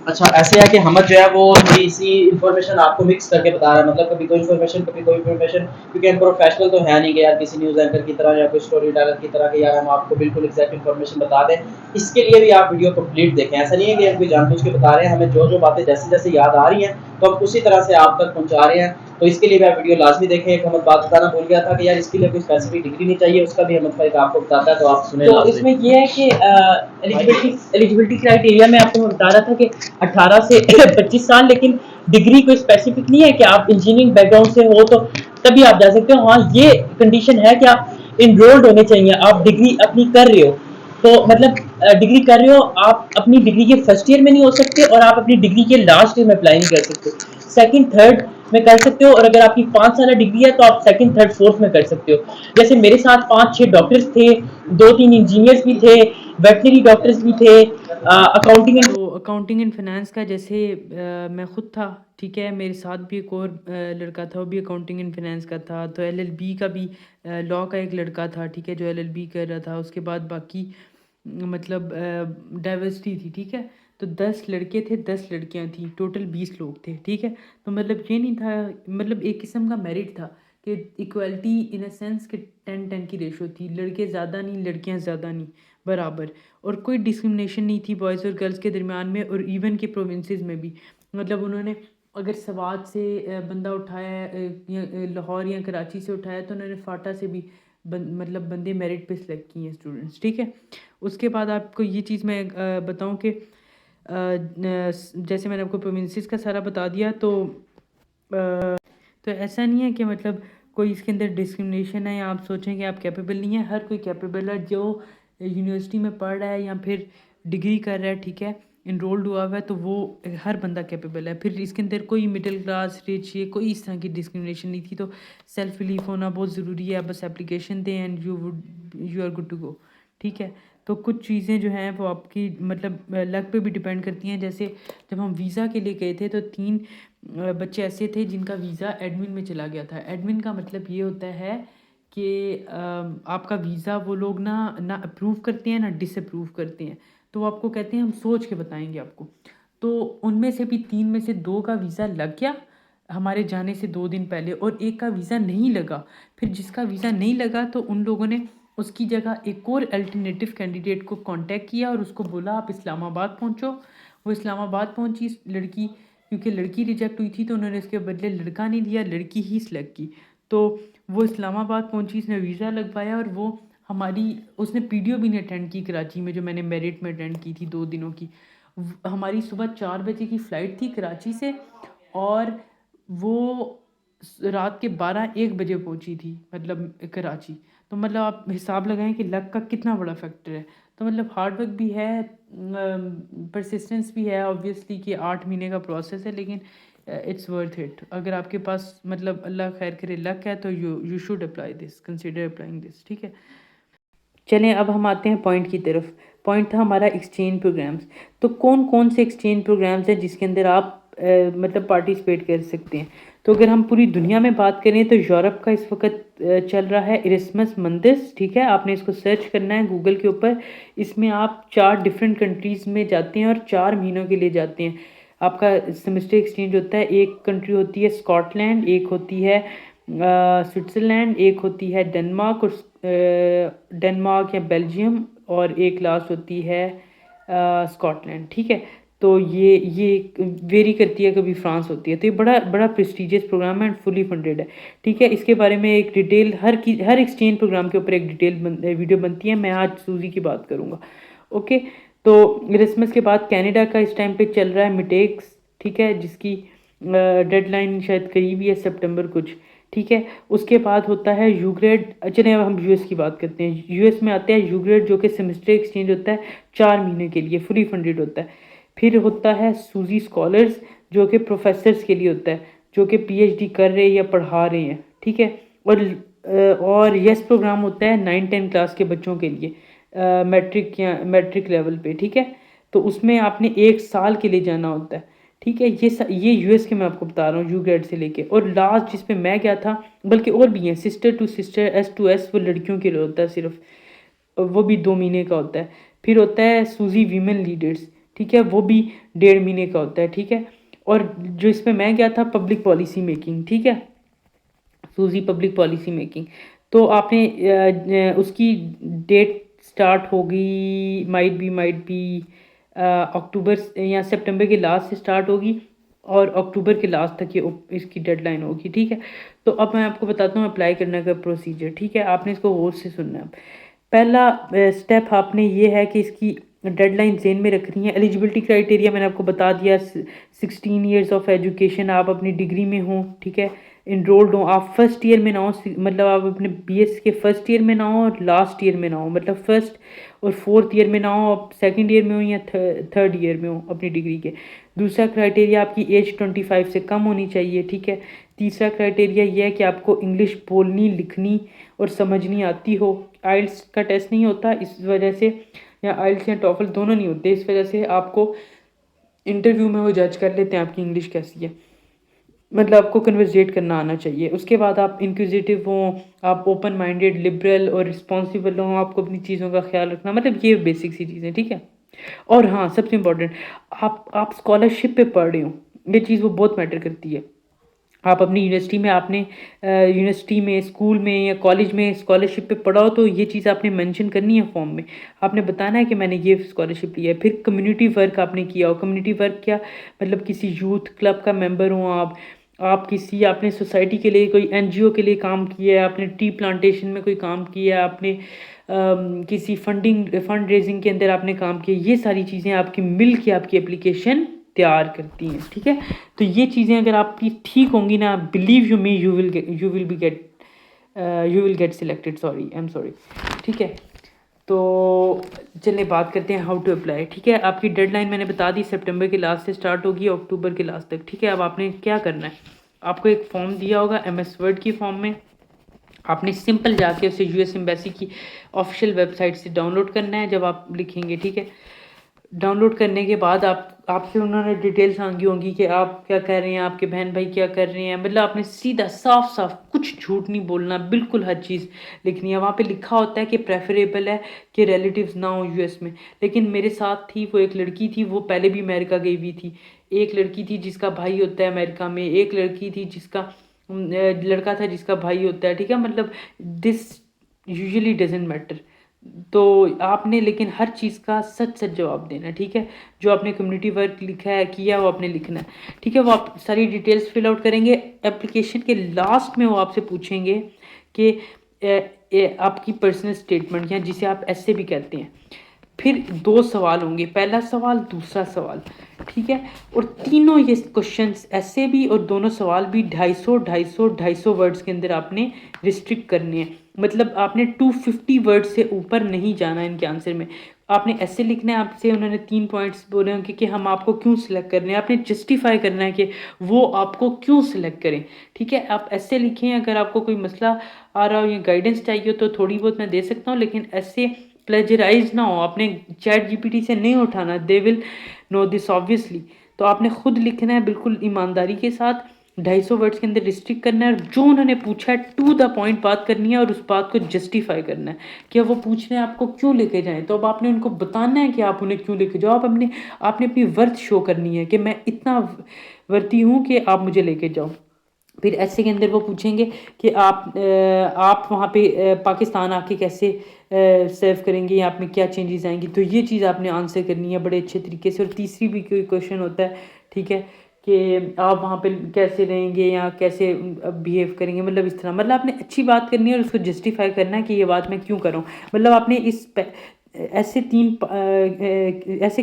अच्छा ऐसे है कि हमद जो है वो थोड़ी इसी इन्फॉर्मेशन आपको मिक्स करके बता रहा है, मतलब कभी कोई इन्फॉर्मेशन कभी कोई इन्फॉर्मेशन, क्योंकि हम प्रोफेशनल तो है नहीं कि यार किसी न्यूज़ एंकर की तरह या कोई स्टोरी टेलर की तरह कि यार हम आपको बिल्कुल एग्जैक्ट इन्फॉर्मेशन बता दें। इसके लिए भी आप वीडियो कंप्लीट देखें, ऐसा नहीं है कि हम कोई जानबूझ के बता रहे हैं, हमें जो जो बातें जैसे जैसे याद आ रही हैं तो हम उसी तरह से आप तक पहुँचा रहे हैं। तो इसके लिए भी आप वीडियो लाजमी देखें। एक हमद बात बताना भूल गया था कि यार इसके लिए कोई स्पेसिफिक डिग्री नहीं चाहिए, उसका भी हमद भाई आपको बताता है, तो आप सुने तो लाजमी। इसमें ये है कि एलिजिबिलिटी क्राइटेरिया में आपको मैं बता रहा था कि 18 से 25 साल, लेकिन डिग्री कोई स्पेसिफिक नहीं है कि आप इंजीनियरिंग बैकग्राउंड से हो तो तभी आप जा सकते हो। हाँ, ये कंडीशन है कि आप इनरोल्ड होने चाहिए, आप डिग्री अपनी कर रहे हो तो मतलब डिग्री कर रहे हो, आप अपनी डिग्री के फर्स्ट ईयर में नहीं हो सकते और आप अपनी डिग्री के लास्ट ईयर में अप्लाई नहीं कर सकते, सेकंड थर्ड में कर सकते हो। और अगर आपकी 5 साल डिग्री है तो आप सेकंड थर्ड फोर्थ में कर सकते हो। जैसे मेरे साथ 5-6 डॉक्टर्स थे, 2-3 इंजीनियर्स भी थे, वेटनरी डॉक्टर्स भी थे, अकाउंटिंग एंड तो अकाउंटिंग एंड फाइनेंस का जैसे मैं खुद था, ठीक है, मेरे साथ भी एक और लड़का था, वो भी अकाउंटिंग एंड फाइनेंस का था। तो एलएलबी का भी लॉ का एक लड़का था, ठीक है, जो एलएलबी कर रहा था। उसके बाद बाकी मतलब डाइवर्सिटी थी, ठीक है। तो 10 लड़के थे, 10 लड़कियां थी, टोटल 20 लोग थे, ठीक है। तो मतलब ये नहीं था, मतलब एक किस्म का मेरिट था कि इक्वलिटी इन अ सेंस कि 10-10 की रेशो थी, लड़के ज़्यादा नहीं लड़कियां ज़्यादा नहीं, बराबर। और कोई डिस्क्रिमिनेशन नहीं थी बॉयज़ और गर्ल्स के दरमियान में, और इवन के प्रोविंसेस में भी। मतलब उन्होंने अगर सवात से बंदा उठाया है, या लाहौर या कराची से उठाया, तो उन्होंने फाटा से भी मतलब बंदे मेरिट पे सिलेक्ट किए हैं स्टूडेंट्स, ठीक है। उसके बाद आपको ये चीज़ मैं बताऊं कि जैसे मैंने आपको प्रोविंसेस का सारा बता दिया, तो ऐसा नहीं है कि मतलब कोई इसके अंदर डिस्क्रिमिनेशन है या आप सोचें कि आप कैपेबल नहीं है। हर कोई कैपेबल है, जो यूनिवर्सिटी में पढ़ रहा है या फिर डिग्री कर रहा है, ठीक है, इनरोल्ड हुआ हुआ है, तो वो हर बंदा कैपेबल है। फिर इसके अंदर कोई मिडिल क्लास रिच ये कोई इस तरह की डिस्क्रिमिनेशन नहीं थी। तो सेल्फ रिलीफ होना बहुत ज़रूरी है, बस एप्लीकेशन दें and you are good to go, ठीक है। तो कुछ चीज़ें जो हैं वो आपकी मतलब लक पे भी डिपेंड करती हैं। जैसे जब हम वीज़ा के लिए गए थे तो 3 बच्चे ऐसे थे जिनका वीज़ा एडमिन में चला गया था। एडमिन का मतलब ये होता है कि आपका वीज़ा वो लोग ना ना अप्रूव करते हैं ना डिसअप्रूव करते हैं। तो वो आपको कहते हैं हम सोच के बताएंगे आपको। तो उनमें से भी 3 में से 2 का वीज़ा लग गया हमारे जाने से 2 दिन पहले, और एक का वीज़ा नहीं लगा। फिर जिसका वीज़ा नहीं लगा तो उन लोगों ने उसकी जगह एक और अल्टरनेटिव कैंडिडेट को कांटेक्ट किया और उसको बोला आप इस्लामाबाद पहुंचो। वो इस्लामाबाद पहुंची लड़की, क्योंकि लड़की रिजेक्ट हुई थी तो उन्होंने इसके बदले लड़का नहीं दिया, लड़की ही सिलेक्ट की। तो वो इस्लामाबाद पहुंची, इसने वीज़ा लगवाया, और वो हमारी उसने पीडीओ भी नहीं अटेंड की कराची में, जो मैंने मेरिट में अटेंड की थी 2 दिनों की। हमारी सुबह 4 बजे की फ़्लाइट थी कराची से, और वो रात के 12-1 बजे पहुंची थी मतलब कराची। तो मतलब आप हिसाब लगाएं कि लक का कितना बड़ा फैक्टर है। तो मतलब हार्ड वर्क भी है, परसिस्टेंस भी है ऑब्वियसली, कि 8 महीने का प्रोसेस है, लेकिन इट्स वर्थ इट। अगर आपके पास मतलब अल्लाह खैर करे लक है तो you should apply this, consider applying this, ठीक है। चलें अब हम आते हैं पॉइंट की तरफ। पॉइंट था हमारा एक्सचेंज प्रोग्राम्स। तो कौन कौन से एक्सचेंज प्रोग्राम्स हैं जिसके अंदर आप मतलब पार्टिसिपेट कर सकते हैं। तो अगर हम पूरी दुनिया में बात करें तो यूरोप का इस वक्त चल रहा है इरेस्मस मंदिस, ठीक है, आपने इसको सर्च करना है गूगल के ऊपर। इसमें आप 4 डिफरेंट कंट्रीज़ में जाते हैं और 4 महीनों के लिए जाते हैं। आपका सेमेस्टर एक्सचेंज होता है। एक कंट्री होती है स्कॉटलैंड, एक होती है स्विट्ज़रलैंड, एक होती है डेनमार्क और डेनमार्क या बेल्जियम, और एक लास्ट होती है स्कॉटलैंड, ठीक है। तो ये वेरी करती है, कभी फ्रांस होती है। तो ये बड़ा बड़ा प्रेस्टिजियस प्रोग्राम है एंड फुली फंडेड है, ठीक है। इसके बारे में एक डिटेल हर एक्सचेंज प्रोग्राम के ऊपर एक डिटेल वीडियो बनती है। मैं आज सूजी की बात करूँगा, ओके। तो क्रिसमस के बाद कनाडा का इस टाइम पे चल रहा है मिटेक्स, ठीक है, जिसकी डेडलाइन शायद करीब ही है, सितंबर कुछ, ठीक है। उसके बाद होता है यूग्रेड। चलिए अब हम यूएस की बात करते हैं। यूएस में आते हैं यूग्रेड, जो कि सेमेस्टर एक्सचेंज होता है 4 महीने के लिए, फुली फंडेड होता है। फिर होता है सूजी स्कॉलर्स, जो कि प्रोफेसर्स के लिए होता है, जो कि पीएचडी कर रहे हैं या पढ़ा रहे हैं, ठीक है। और यस प्रोग्राम होता है 9-10 क्लास के बच्चों के लिए, मैट्रिक लेवल पे, ठीक है। तो उसमें आपने 1 साल के लिए जाना होता है, ठीक है। ये यूएस के मैं आपको बता रहा हूँ, यू ग्रेड से लेके। और लास्ट जिस पे मैं गया था, बल्कि और भी हैं, sister to sister, S to S, वो लड़कियों के लिए होता है सिर्फ, वो भी 2 महीने का होता है। फिर होता है सूजी वीमेन लीडर्स, ठीक है, वो भी 1.5 महीने का होता है, ठीक है। और जो इसमें मैं गया था पब्लिक पॉलिसी मेकिंग, ठीक है, सूजी पब्लिक पॉलिसी मेकिंग। तो आपने उसकी डेट स्टार्ट होगी, माइट बी अक्टूबर या सितंबर के लास्ट से स्टार्ट होगी और अक्टूबर के लास्ट तक ये इसकी डेडलाइन होगी, ठीक है। तो अब मैं आपको बताता हूँ अप्लाई करने का प्रोसीजर, ठीक है। आपने इसको गौर से सुनना है। पहला स्टेप आपने ये है कि इसकी डेडलाइन जेन में रखनी है। एलिजिबिलिटी क्राइटेरिया मैंने आपको बता दिया, 16 ईयर्स ऑफ एजुकेशन, आप अपनी डिग्री में हो, ठीक है, इनरोल्ड हो, आप फर्स्ट ईयर में ना हो, मतलब आप अपने बीएस के फर्स्ट ईयर में ना हो और लास्ट ईयर में ना हो, मतलब फर्स्ट और फोर्थ ईयर में ना हो, आप सेकंड ईयर में हो या थर्ड ईयर में हो अपनी डिग्री के। दूसरा क्राइटेरिया, आपकी एज 25 से कम होनी चाहिए, ठीक है। तीसरा क्राइटेरिया ये है कि आपको इंग्लिश बोलनी, लिखनी और समझनी आती हो। आइल्स का टेस्ट नहीं होता इस वजह से, या आइल्स या टॉफल दोनों नहीं होते, इस वजह से आपको इंटरव्यू में वो जज कर लेते हैं आपकी इंग्लिश कैसी है, मतलब आपको कन्वर्सेट करना आना चाहिए। उसके बाद आप इंक्विजिटिव हों, आप ओपन माइंडेड, लिबरल और रिस्पॉन्सिबल हों, आपको अपनी चीज़ों का ख्याल रखना, मतलब ये बेसिक सी चीज़ें, ठीक है। और हाँ, सबसे इम्पोर्टेंट, आप स्कॉलरशिप पे पढ़ रहे हो, ये चीज़ वो बहुत मैटर करती है। आप अपनी यूनिवर्सिटी में आपने यूनिवर्सिटी में, स्कूल में या कॉलेज में स्कॉलरशिप पे पढ़ा हो तो ये चीज़ आपने मेंशन करनी है फॉर्म में। आपने बताना है कि मैंने ये स्कॉलरशिप लिया है। फिर कम्युनिटी वर्क आपने किया हो। कम्युनिटी वर्क क्या, मतलब किसी यूथ क्लब का मेंबर हो आप किसी, आपने सोसाइटी के लिए कोई एनजीओ के लिए काम किया है, आपने टी प्लांटेशन में कोई काम किया है, आपने किसी फंड रेजिंग के अंदर आपने काम किया। ये सारी चीज़ें आपकी मिल के आपकी एप्लीकेशन तैयार करती हैं, ठीक है। तो ये चीज़ें अगर आपकी ठीक होंगी ना, believe you me, you will get selected, sorry, I am sorry, ठीक है। तो चलिए बात करते हैं हाउ टू अप्लाई, ठीक है। आपकी डेडलाइन मैंने बता दी, सितंबर के लास्ट से स्टार्ट होगी अक्टूबर के लास्ट तक, ठीक है। अब आपने क्या करना है, आपको एक फॉर्म दिया होगा एमएस वर्ड की फॉर्म में, आपने सिंपल जाके उसे यूएस एम्बेसी की ऑफिशियल वेबसाइट से डाउनलोड करना है जब आप लिखेंगे, ठीक है। डाउनलोड करने के बाद आपसे उन्होंने डिटेल्स मांगी होंगी कि आप क्या कर रहे हैं, आपके बहन भाई क्या कर रहे हैं, मतलब आपने सीधा साफ साफ कुछ झूठ नहीं बोलना, बिल्कुल हर चीज़ लिखनी है। वहाँ पे लिखा होता है कि प्रेफरेबल है कि रिलेटिव्स ना हो यूएस में, लेकिन मेरे साथ थी वो एक लड़की थी, वो पहले भी अमेरिका गई हुई थी। एक लड़की थी जिसका भाई होता है अमेरिका में, एक लड़की थी जिसका लड़का था जिसका भाई होता है, ठीक है। मतलब दिस यूजुअली डजेंट मैटर। तो आपने लेकिन हर चीज़ का सच सच जवाब देना है, ठीक है। जो आपने कम्युनिटी वर्क लिखा है, किया, वो आपने लिखना है, ठीक है। वो आप सारी डिटेल्स फिल आउट करेंगे। एप्लीकेशन के लास्ट में वो आपसे पूछेंगे कि आपकी पर्सनल स्टेटमेंट, या जिसे आप ऐसे भी कहते हैं। फिर 2 सवाल होंगे, पहला सवाल, दूसरा सवाल, ठीक है। और तीनों ये क्वेश्चंस ऐसे भी और दोनों सवाल भी 250 वर्ड्स के अंदर आपने रिस्ट्रिक्ट करने हैं। मतलब आपने 250 वर्ड से ऊपर नहीं जाना इनके आंसर में। आपने ऐसे लिखना है, आपसे उन्होंने 3 पॉइंट्स बोले होंगे कि हम आपको क्यों सिलेक्ट कर रहे हैं, आपने जस्टिफाई करना है कि वो आपको क्यों सिलेक्ट करें, ठीक है। आप ऐसे लिखें। अगर आपको कोई मसला आ रहा हो या गाइडेंस चाहिए हो तो थोड़ी बहुत मैं दे सकता हूँ, लेकिन ऐसे प्लेजराइज ना हो, आपने चैट जीपीटी से नहीं उठाना, they will know this obviously. तो आपने खुद लिखना है बिल्कुल ईमानदारी के साथ, 250 वर्ड्स के अंदर रिस्ट्रिक्ट करना है, और जो उन्होंने पूछा है टू द पॉइंट बात करनी है और उस बात को जस्टिफाई करना है कि वो पूछ रहे हैं आपको क्यों लेके जाएं, तो अब आपने उनको बताना है कि आप उन्हें क्यों लेके जाओ। आप आपने अपनी वर्थ शो करनी है कि मैं इतना वर्ती हूँ कि आप मुझे लेके जाओ। फिर ऐसे के अंदर वो पूछेंगे कि आप वहाँ पे पाकिस्तान आके कैसे सर्व करेंगे, या आप में क्या चेंजेस आएंगी, तो ये चीज़ आपने आंसर करनी है बड़े अच्छे तरीके से। और तीसरी भी कोई क्वेश्चन होता है, ठीक है, कि आप वहाँ पे कैसे रहेंगे या कैसे बिहेव करेंगे, मतलब इस तरह, मतलब आपने अच्छी बात करनी है और उसको जस्टिफाई करना है कि ये बात मैं क्यों कर रहा हूँ। मतलब आपने ऐसे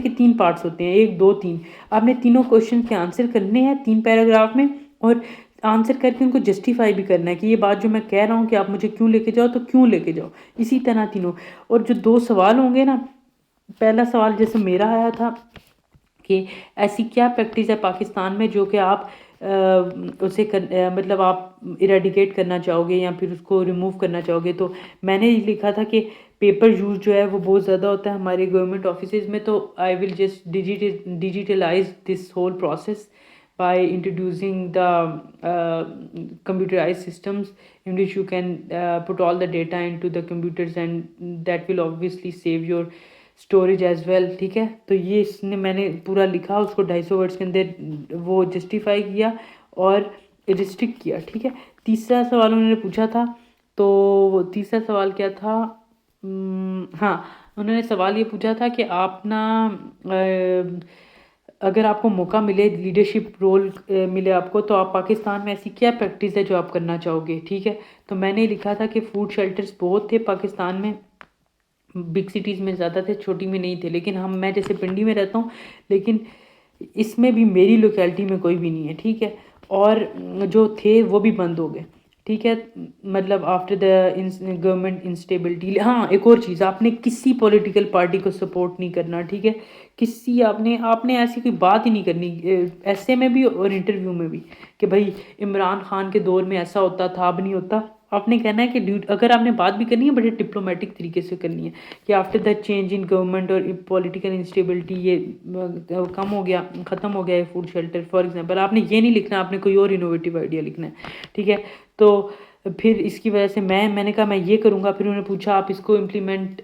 के 3 पार्ट्स होते हैं, 1 2 3। आपने तीनों क्वेश्चन के आंसर करने हैं 3 पैराग्राफ में, और आंसर करके उनको जस्टिफाई भी करना है कि ये बात जो मैं कह रहा हूँ कि आप मुझे क्यों लेके जाओ, तो क्यों लेके जाओ, इसी तरह तीनों। और जो 2 सवाल होंगे ना, पहला सवाल जैसे मेरा आया था कि ऐसी क्या प्रैक्टिस है पाकिस्तान में जो कि आप मतलब आप इरेडिकेट करना चाहोगे या फिर उसको रिमूव करना चाहोगे। तो मैंने ये लिखा था कि पेपर यूज़ जो है वो बहुत ज़्यादा होता है हमारे गवर्नमेंट ऑफिस में, तो I will just digitalize this whole process by introducing the computerized systems in which you can put all the data into the computers, and that will obviously save your storage as well, ठीक है। तो ये इसने मैंने पूरा लिखा, उसको 250 words के अंदर वो जस्टिफाई किया और रिस्ट्रिक्ट किया, ठीक है। तीसरा सवाल उन्होंने पूछा था, तो वो तीसरा सवाल क्या था? हाँ, उन्होंने सवाल ये पूछा था कि आप ना अगर आपको मौका मिले, लीडरशिप रोल मिले आपको, तो आप पाकिस्तान में ऐसी क्या प्रैक्टिस है जो आप करना चाहोगे, ठीक है। तो मैंने लिखा था कि फूड शेल्टर्स बहुत थे पाकिस्तान में, बिग सिटीज़ में ज़्यादा थे, छोटी में नहीं थे। लेकिन मैं जैसे पिंडी में रहता हूँ, लेकिन इसमें भी मेरी लोकेलिटी में कोई भी नहीं है, ठीक है। और जो थे वो भी बंद हो गए, ठीक है। मतलब आफ्टर द गवर्नमेंट इंस्टेबिलिटी। हाँ, एक और चीज़, आपने किसी पॉलिटिकल पार्टी को सपोर्ट नहीं करना, ठीक है। किसी आपने आपने ऐसी कोई बात ही नहीं करनी, ऐसे में भी और इंटरव्यू में भी, कि भाई इमरान खान के दौर में ऐसा होता था, अब नहीं होता। आपने कहना है कि अगर आपने बात भी करनी है, बड़े डिप्लोमेटिक तरीके से करनी है, कि after the change in government और पॉलिटिकल इंस्टेबिलिटी ये कम हो गया, ख़त्म हो गया है फूड शेल्टर, फॉर एग्जांपल। आपने ये नहीं लिखना, आपने कोई और इनोवेटिव आइडिया लिखना है, ठीक है। तो फिर इसकी वजह से मैंने कहा मैं ये करूँगा। फिर उन्होंने पूछा आप इसको इम्प्लीमेंट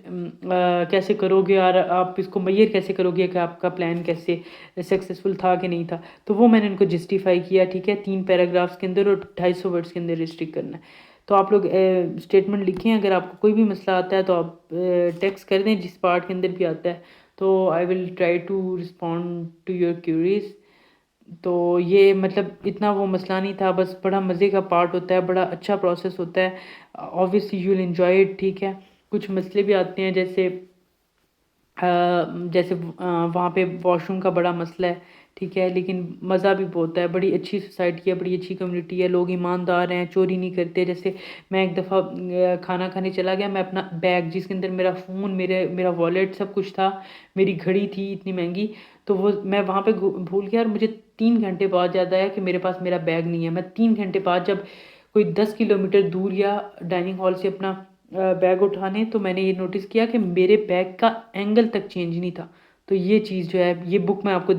कैसे करोगे और आप इसको मैयर कैसे करोगे कि आपका प्लान कैसे सक्सेसफुल था कि नहीं था। तो वो मैंने उनको जस्टिफाई किया, ठीक है, 3 पैराग्राफ्स के अंदर और 250 वर्ड्स के अंदर रिस्ट्रिक्ट करना है। तो आप लोग स्टेटमेंट लिखें, अगर आपको कोई भी मसला आता है तो आप टेक्स्ट कर दें जिस पार्ट के अंदर भी आता है, तो I will try to respond to your queries. तो ये मतलब इतना वो मसला नहीं था, बस बड़ा मज़े का पार्ट होता है, बड़ा अच्छा प्रोसेस होता है। Obviously you will enjoy it, ठीक है। कुछ मसले भी आते हैं, जैसे वहाँ पे वॉशरूम का बड़ा मसला है, ठीक है, लेकिन मज़ा भी बहुत है। बड़ी अच्छी सोसाइटी है, बड़ी अच्छी कम्युनिटी है, लोग ईमानदार हैं, चोरी नहीं करते। जैसे मैं एक दफ़ा खाना खाने चला गया, मैं अपना बैग जिसके अंदर मेरा फ़ोन, मेरा वॉलेट सब कुछ था, मेरी घड़ी थी इतनी महंगी, तो वो मैं वहाँ पे भूल गया और मुझे 3 घंटे बाद याद आया कि मेरे पास मेरा बैग नहीं है। मैं 3 घंटे बाद जब कोई 10 किलोमीटर दूर या डाइनिंग हॉल से अपना बैग उठाने, तो मैंने ये नोटिस किया कि मेरे बैग का एंगल तक चेंज नहीं था। तो ये चीज़ जो है, ये बुक मैं आपको